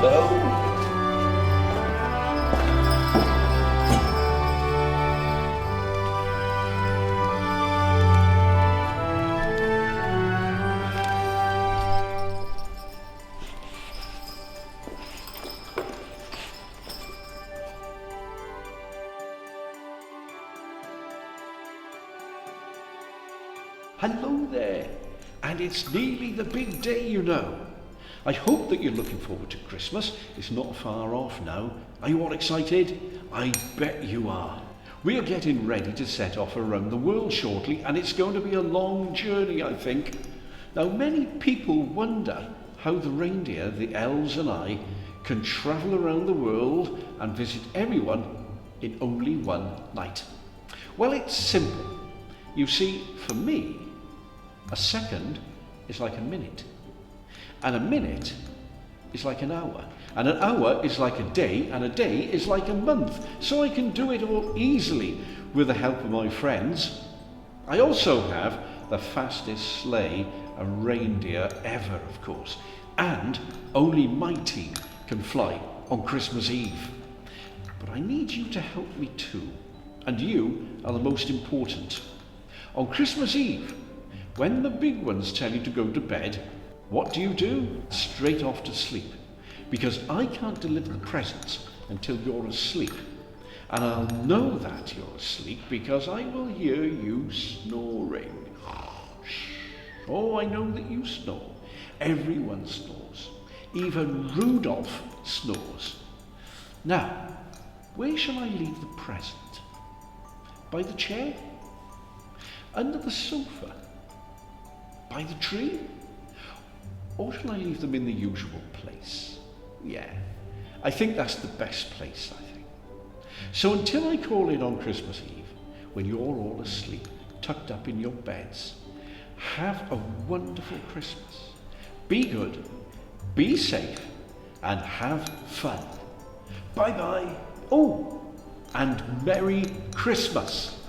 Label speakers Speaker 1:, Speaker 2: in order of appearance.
Speaker 1: Hello. Hello there, and it's nearly the big day, you know. I hope that you're looking forward to Christmas. It's not far off now. Are you all excited? I bet you are. We are getting ready to set off around the world shortly, and it's going to be a long journey, I think. Now, many people wonder how the reindeer, the elves and I can travel around the world and visit everyone in only one night. Well, it's simple. You see, for me, a second is like a minute, and a minute is like an hour, and an hour is like a day, and a day is like a month. So I can do it all easily with the help of my friends. I also have the fastest sleigh and reindeer ever, of course, and only my team can fly on Christmas Eve. But I need you to help me too, and you are the most important. On Christmas Eve, when the big ones tell you to go to bed, what do? Straight off to sleep. Because I can't deliver the presents until you're asleep. And I'll know that you're asleep because I will hear you snoring. Oh, I know that you snore. Everyone snores. Even Rudolph snores. Now, where shall I leave the present? By the chair? Under the sofa? By the tree? Or shall I leave them in the usual place? Yeah, I think that's the best place, I think. So until I call in on Christmas Eve, when you're all asleep, tucked up in your beds, have a wonderful Christmas. Be good, be safe, and have fun. Bye-bye. Oh, and Merry Christmas.